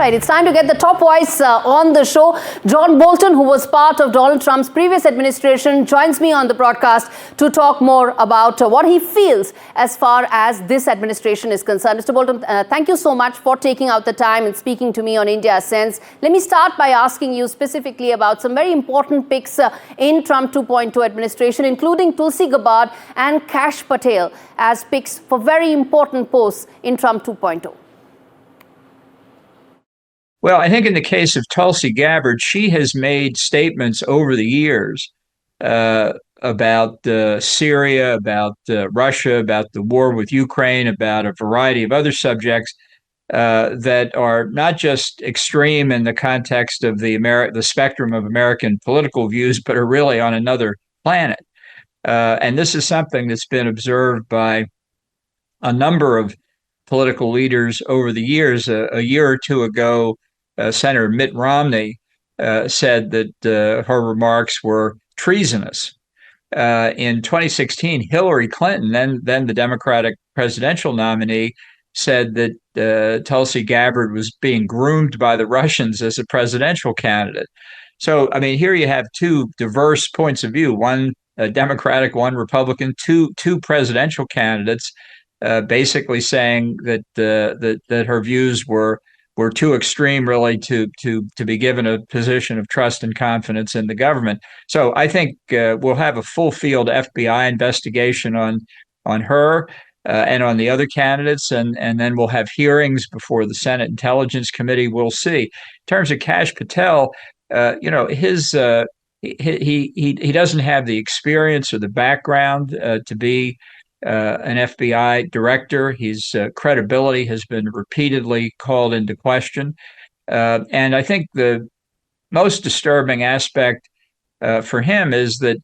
right, it's time to get the top voice on the show. John Bolton, who was part of Donald Trump's previous administration, joins me on the broadcast to talk more about what he feels as far as this administration is concerned. Mr. Bolton, thank you so much for taking out the time and speaking to me on India Sense. Let me start by asking you specifically about some very important picks in Trump 2.0 administration, including Tulsi Gabbard and Kash Patel as picks for very important posts in Trump 2.0. Well, I think in the case of Tulsi Gabbard, she has made statements over the years about Syria, about Russia, about the war with Ukraine, about a variety of other subjects that are not just extreme in the context of the spectrum of American political views, but are really on another planet. And this is something that's been observed by a number of political leaders over the years. A year or two ago, Senator Mitt Romney said that her remarks were treasonous. In 2016, Hillary Clinton, then the Democratic presidential nominee, said that Tulsi Gabbard was being groomed by the Russians as a presidential candidate. So, I mean, here you have two diverse points of view, one Democratic, one Republican, two presidential candidates, basically saying that her views were too extreme, really, to be given a position of trust and confidence in the government. So I think we'll have a full field FBI investigation on her and on the other candidates, and then we'll have hearings before the Senate Intelligence Committee. We'll see. In terms of Kash Patel, he doesn't have the experience or the background to be an FBI director. His credibility has been repeatedly called into question. And I think the most disturbing aspect for him is that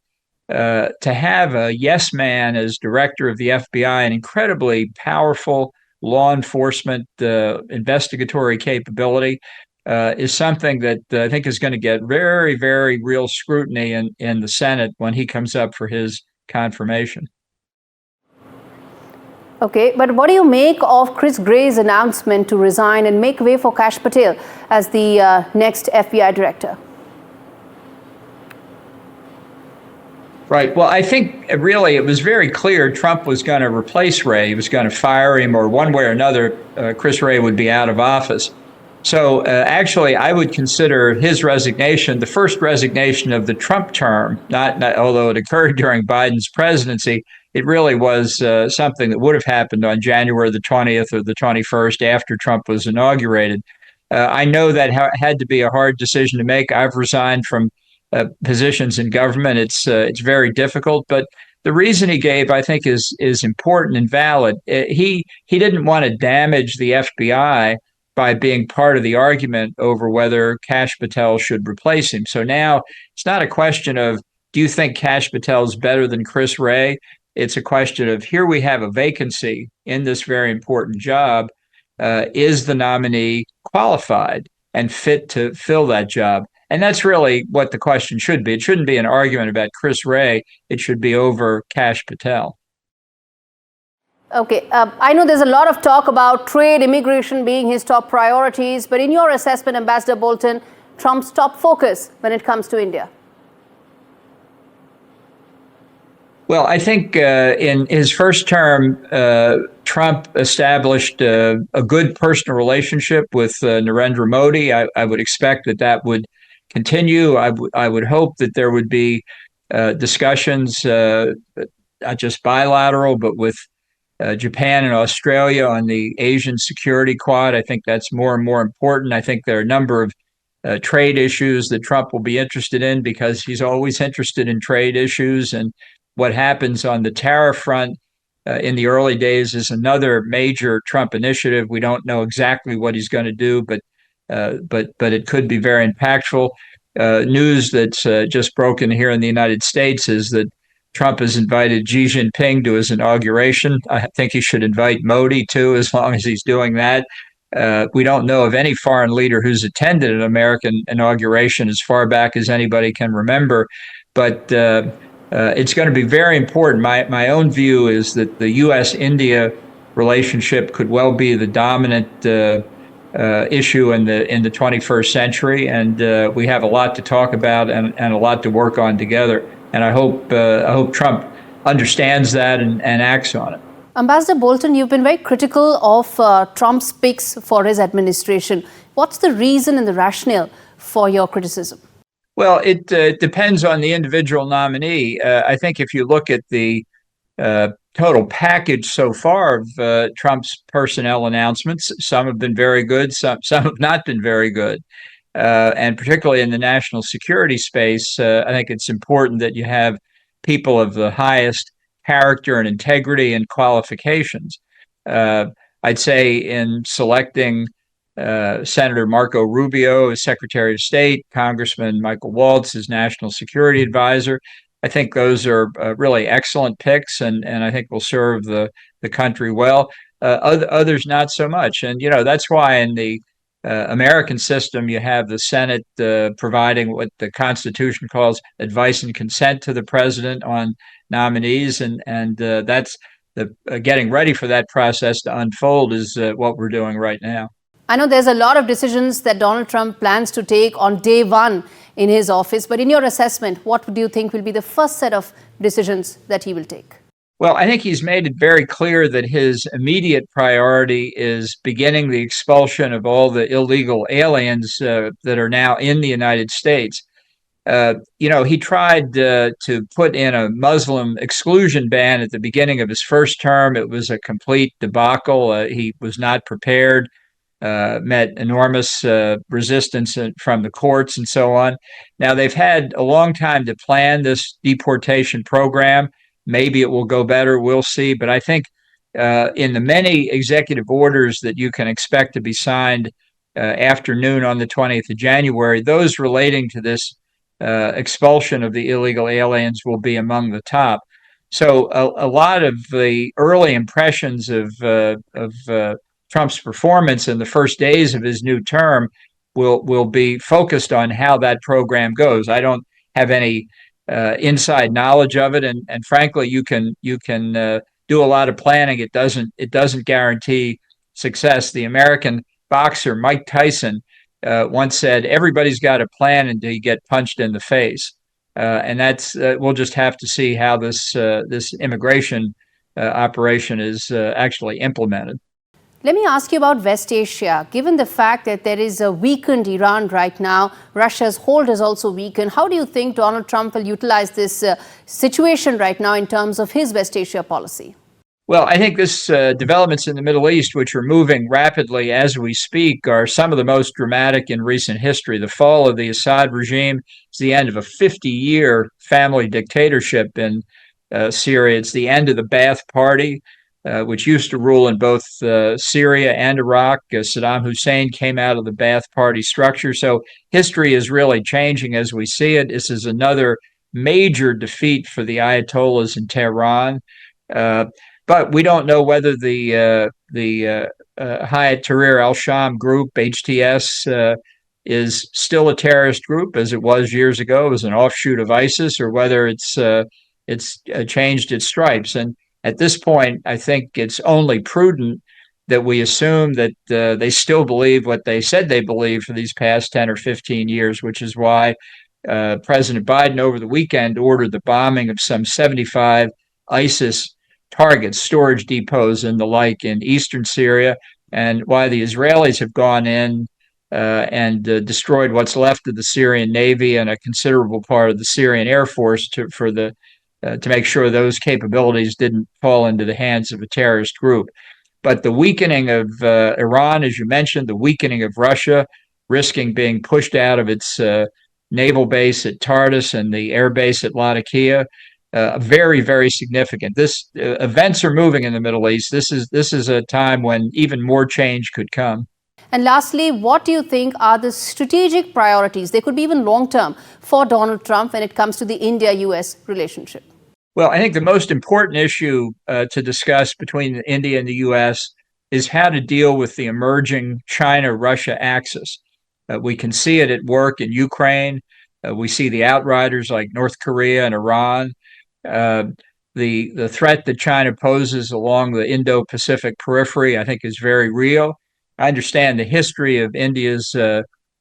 to have a yes man as director of the FBI, an incredibly powerful law enforcement investigatory capability, is something that I think is going to get very, very real scrutiny in the Senate when he comes up for his confirmation. Okay, but what do you make of Chris Wray's announcement to resign and make way for Kash Patel as the next FBI director? Right. Well, I think really it was very clear Trump was going to replace Wray. He was going to fire him, or one way or another, Chris Wray would be out of office. So actually, I would consider his resignation the first resignation of the Trump term, not although it occurred during Biden's presidency. It really was something that would have happened on January the 20th or the 21st after Trump was inaugurated. I know that had to be a hard decision to make. I've resigned from positions in government. It's very difficult, but the reason he gave, I think, is important and valid. He didn't want to damage the FBI by being part of the argument over whether Kash Patel should replace him. So now it's not a question of, do you think Kash Patel is better than Chris Wray? It's a question of, here we have a vacancy in this very important job. Is the nominee qualified and fit to fill that job? And that's really what the question should be. It shouldn't be an argument about Chris Wray. It should be over Kash Patel. Okay, I know there's a lot of talk about trade, immigration being his top priorities, but in your assessment, Ambassador Bolton, Trump's top focus when it comes to India? Well, I think in his first term, Trump established a good personal relationship with Narendra Modi. I would expect that would continue. I would hope that there would be discussions, not just bilateral, but with Japan and Australia on the Asian Security Quad. I think that's more and more important. I think there are a number of trade issues that Trump will be interested in, because he's always interested in trade issues. And what happens on the tariff front in the early days is another major Trump initiative. We don't know exactly what he's going to do, but it could be very impactful. News that's just broken here in the United States is that Trump has invited Xi Jinping to his inauguration. I think he should invite Modi too, as long as he's doing that. We don't know of any foreign leader who's attended an American inauguration as far back as anybody can remember. But it's going to be very important. My own view is that the U.S.-India relationship could well be the dominant issue in the 21st century, and we have a lot to talk about and a lot to work on together. And I hope Trump understands that and acts on it. Ambassador Bolton, you've been very critical of Trump's picks for his administration. What's the reason and the rationale for your criticism? Well, it depends on the individual nominee. I think if you look at the total package so far of Trump's personnel announcements, some have been very good, some have not been very good. And particularly in the national security space, I think it's important that you have people of the highest character and integrity and qualifications. I'd say in selecting Senator Marco Rubio as Secretary of State, Congressman Michael Waltz as National Security Advisor, I think those are really excellent picks, and I think will serve the country well. Others not so much, and that's why in the American system you have the Senate providing what the Constitution calls advice and consent to the president on nominees, and that's the getting ready for that process to unfold is what we're doing right now. I know there's a lot of decisions that Donald Trump plans to take on day one in his office, but in your assessment, what do you think will be the first set of decisions that he will take? Well, I think he's made it very clear that his immediate priority is beginning the expulsion of all the illegal aliens that are now in the United States. He tried to put in a Muslim exclusion ban at the beginning of his first term. It was a complete debacle. He was not prepared. Met enormous resistance from the courts and so on. Now, they've had a long time to plan this deportation program. Maybe it will go better. We'll see. But I think in the many executive orders that you can expect to be signed afternoon on the 20th of January, those relating to this expulsion of the illegal aliens will be among the top. So a lot of the early impressions of Trump's performance in the first days of his new term will be focused on how that program goes. I don't have any inside knowledge of it, and frankly, you can do a lot of planning. It doesn't guarantee success. The American boxer Mike Tyson once said, "Everybody's got a plan until you get punched in the face," and that's we'll just have to see how this immigration operation is actually implemented. Let me ask you about West Asia. Given the fact that there is a weakened Iran right now, Russia's hold has also weakened. How do you think Donald Trump will utilize this situation right now in terms of his West Asia policy? Well, I think this developments in the Middle East, which are moving rapidly as we speak, are some of the most dramatic in recent history. The fall of the Assad regime is the end of a 50-year family dictatorship in Syria. It's the end of the Ba'ath Party, which used to rule in both Syria and Iraq. Saddam Hussein came out of the Ba'ath Party structure. So history is really changing as we see it. This is another major defeat for the Ayatollahs in Tehran. But we don't know whether the Hayat Tahrir al-Sham group, HTS, is still a terrorist group as it was years ago. It was an offshoot of ISIS, or whether it's changed its stripes. And at this point, I think it's only prudent that we assume that they still believe what they said they believe for these past 10 or 15 years, which is why President Biden over the weekend ordered the bombing of some 75 ISIS targets, storage depots and the like in eastern Syria, and why the Israelis have gone in and destroyed what's left of the Syrian Navy and a considerable part of the Syrian Air Force to make sure those capabilities didn't fall into the hands of a terrorist group. But the weakening of Iran, as you mentioned, the weakening of Russia, risking being pushed out of its naval base at Tartus and the air base at Latakia, very, very significant. Events are moving in the Middle East. This is a time when even more change could come. And lastly, what do you think are the strategic priorities, they could be even long-term, for Donald Trump when it comes to the India-US relationship? Well, I think the most important issue to discuss between India and the U.S. is how to deal with the emerging China-Russia axis. We can see it at work in Ukraine. We see the outriders like North Korea and Iran. The threat that China poses along the Indo-Pacific periphery, I think, is very real. I understand the history of India's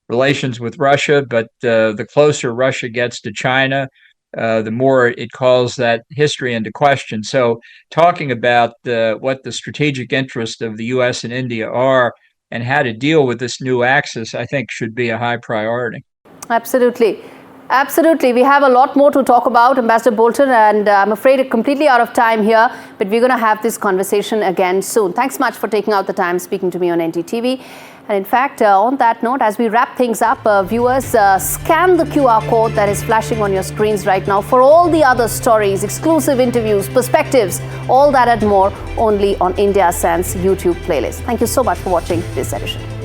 relations with Russia, but the closer Russia gets to China, the more it calls that history into question. So, talking about what the strategic interests of the U.S. and India are and how to deal with this new axis, I think should be a high priority. Absolutely. Absolutely. We have a lot more to talk about, Ambassador Bolton, and I'm afraid we're completely out of time here, but we're going to have this conversation again soon. Thanks much for taking out the time speaking to me on NDTV. And in fact, on that note, as we wrap things up, viewers, scan the QR code that is flashing on your screens right now for all the other stories, exclusive interviews, perspectives, all that and more only on India Sense YouTube playlist. Thank you so much for watching this edition.